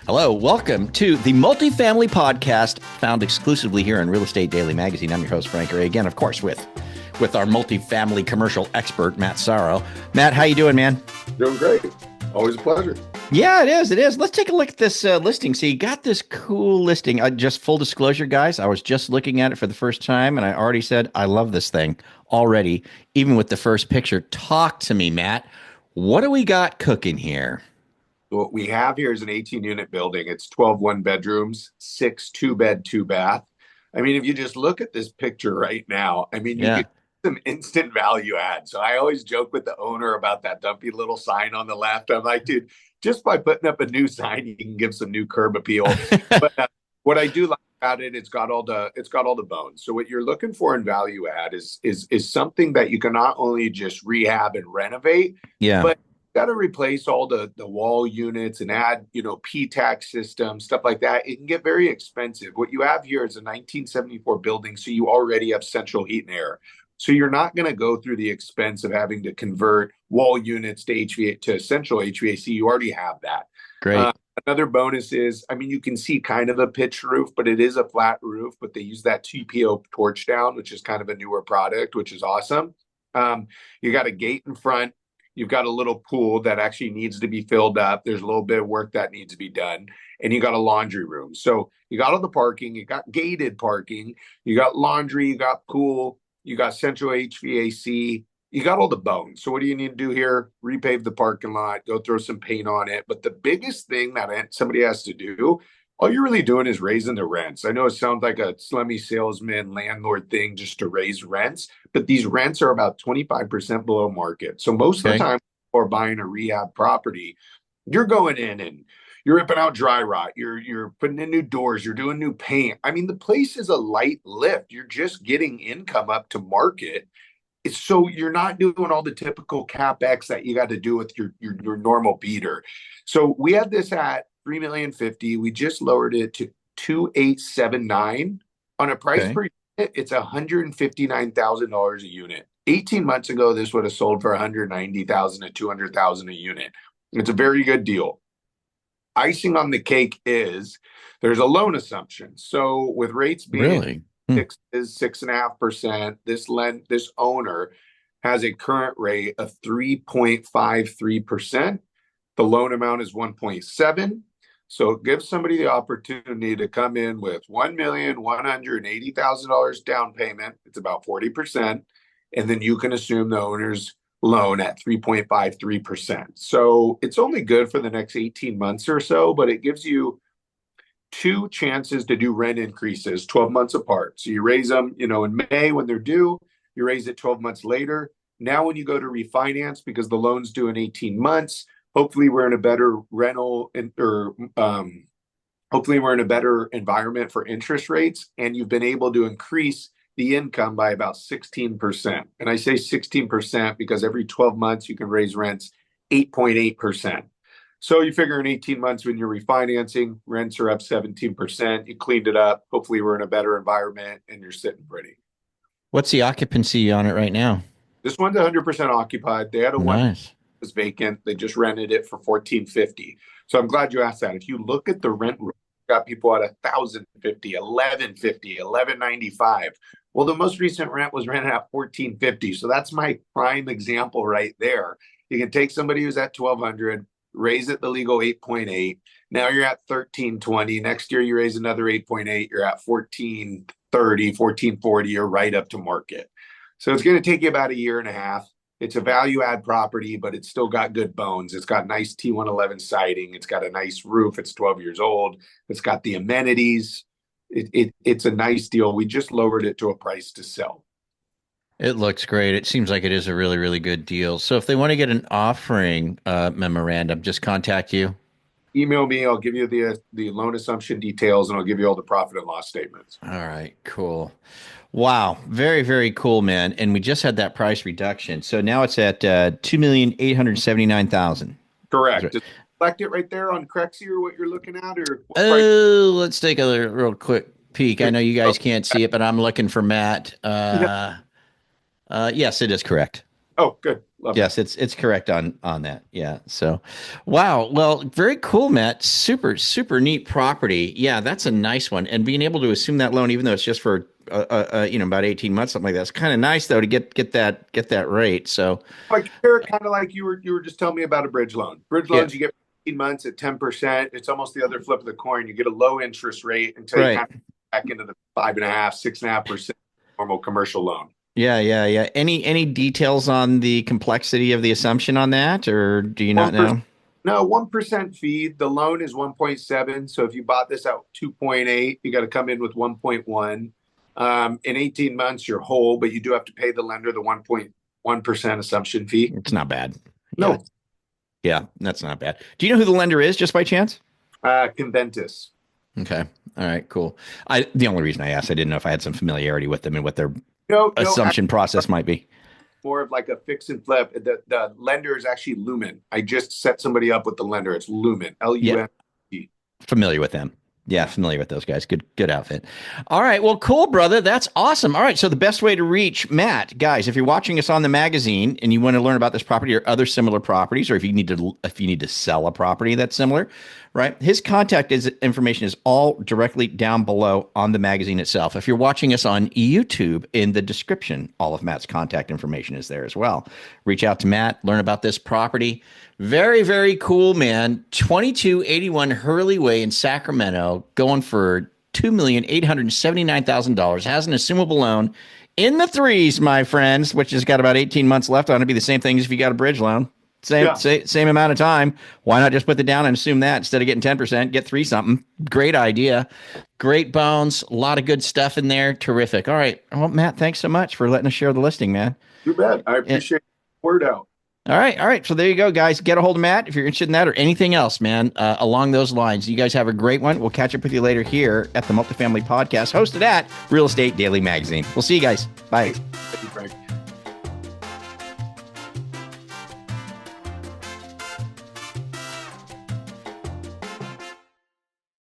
Hello, welcome to the Multifamily Podcast, found exclusively here on Real Estate Daily Magazine. I'm your host, Frank Ray, again, of course, with our multifamily commercial expert, Matt Sarro. Matt, how you doing, man? Doing great. Always a pleasure. Yeah, it is. It is. Let's take a look at this listing. So you got this cool listing. Just full disclosure, guys, I was just looking at it for the first time, and I already said I love this thing already, even with the first picture. Talk to me, Matt. What do we got cooking here? What we have here is an 18-unit building. It's 12 one-bedrooms, 6 two-bed, two-bath. I mean, if you just look at this picture right now, I mean, you Yeah. get some instant value add. So I always joke with the owner about that dumpy little sign on the left. I'm like, dude, just by putting up a new sign, you can give some new curb appeal. But what I do like about it, it's got all the bones. So what you're looking for in value add is something that you can not only just rehab and renovate, Yeah. but got to replace all the wall units and add, P-tax system, stuff like that. It can get very expensive. What you have here is a 1974 building, so you already have central heat and air. So you're not going to go through the expense of having to convert wall units to HVAC to central HVAC. You already have that. Great. Another bonus is, I mean, you can see kind of a pitched roof, but it is a flat roof. But they use that TPO torch down, which is kind of a newer product, which is awesome. You got a gate in front. You've got a little pool that actually needs to be filled up. There's a little bit of work that needs to be done. And you got a laundry room. So you got all the parking, you got gated parking, you got laundry, you got pool, you got central HVAC, you got all the bones. So what do you need to do here? Repave the parking lot, go throw some paint on it. But the biggest thing that somebody has to do, all you're really doing is raising the rents. I know it sounds like a slummy salesman landlord thing just to raise rents, but these rents are about 25% below market. So most of the time, people are buying a rehab property, you're going in and you're ripping out dry rot. You're putting in new doors. You're doing new paint. I mean, the place is a light lift. You're just getting income up to market. So you're not doing all the typical CapEx that you got to do with your normal beater. So we had this at $3,050,000. We just lowered it to 2,879 on a price per unit. It's $159,000 a unit. 18 months ago, this would have sold for $190,000 to $200,000 a unit. It's a very good deal. Icing on the cake is there's a loan assumption. So with rates being Really? 6.5%, this owner has a current rate of 3.53%. The loan amount is 1.7. So it gives somebody the opportunity to come in with $1,180,000 down payment. It's about 40%. And then you can assume the owner's loan at 3.53%. So it's only good for the next 18 months or so, but it gives you two chances to do rent increases 12 months apart. So you raise them, in May when they're due, you raise it 12 months later. Now, when you go to refinance, because the loan's due in 18 months, hopefully we're in a better hopefully we're in a better environment for interest rates, and you've been able to increase the income by about 16%. And I say 16% because every 12 months you can raise rents 8.8%. So you figure in 18 months when you're refinancing, rents are up 17%. You cleaned it up. Hopefully we're in a better environment and you're sitting pretty. What's the occupancy on it right now? This one's 100% occupied. They had one was vacant. They just rented it for $1,450. So I'm glad you asked that. If you look at the rent, got people at $1,050, $1,150, $1,195. Well, the most recent rent was rented at $1,450. So that's my prime example right there. You can take somebody who's at $1,200, raise it the legal 8.8. Now you're at 1320. Next year you raise another 8.8. You're at 1430, 1440. You're right up to market. So it's going to take you about a year and a half. It's a value add property, but it's still got good bones. It's got nice T111 siding. It's got a nice roof. It's 12 years old. It's got the amenities. It's a nice deal. We just lowered it to a price to sell. It looks great. It seems like it is a really, really good deal. So if they want to get an offering memorandum, just contact you. Email me. I'll give you the loan assumption details, and I'll give you all the profit and loss statements. All right, cool. Wow, very, very cool, man. And we just had that price reduction, so now it's at $2,879,000. Correct. Right. Just select it right there on Crexy or what you're looking at, or let's take a real quick peek. I know you guys can't see it, but I'm looking for Matt. Yes, it is correct. Oh, good. Love Yes, it. it's correct on that. Yeah. So, wow. Well, very cool, Matt. Super neat property. Yeah, that's a nice one. And being able to assume that loan, even though it's just for about 18 months, something like that, it's kind of nice though to get that rate. So, Like you're kind of like you were just telling me about a bridge loan. Bridge yeah, loans you get 15 months at 10%. It's almost the other flip of the coin. You get a low interest rate until you right. kind of back into the 5.5, 6.5% normal commercial loan. Yeah. Any details on the complexity of the assumption on that, or do you not 1%. know? No, 1% fee. The loan is 1.7. So if you bought this out 2.8, you got to come in with 1.1. In 18 months, you're whole, but you do have to pay the lender the 1.1% assumption fee. It's not bad. Yeah. No, Yeah, that's not bad. Do you know who the lender is, just by chance? Conventus. Okay. All right, cool. The only reason I asked, I didn't know if I had some familiarity with them and what their No, assumption process might be. more of like a fix and flip. The lender is actually Lumen. I just set somebody up with the lender. It's Lumen, Yeah, Lumen. familiar with them. Yeah, familiar with those guys. Good outfit. All right, well, cool, brother. That's awesome. All right, so the best way to reach Matt, guys, if you're watching us on the magazine and you want to learn about this property or other similar properties, or if you need to sell a property that's similar, right? His contact information is all directly down below on the magazine itself. If you're watching us on YouTube, in the description, all of Matt's contact information is there as well. Reach out to Matt, learn about this property. Very, very cool, man. 2281 Hurley Way in Sacramento, going for $2,879,000. Has an assumable loan in the threes, my friends, which has got about 18 months left on it. Be the same thing as if you got a bridge loan. Yeah. Same amount of time. Why not just put the down and assume that instead of getting 10%, get three something? Great idea. Great bones. A lot of good stuff in there. Terrific. All right. Well, Matt, thanks so much for letting us share the listing, man. You bet. I And, appreciate the word out. all right, all right. So there you go, guys. Get a hold of Matt if you're interested in that or anything else, man, along those lines. You guys have a great one. We'll catch up with you later here at the Multifamily Podcast, hosted at Real Estate Daily Magazine. We'll see you guys. Bye. Thank you, Frank.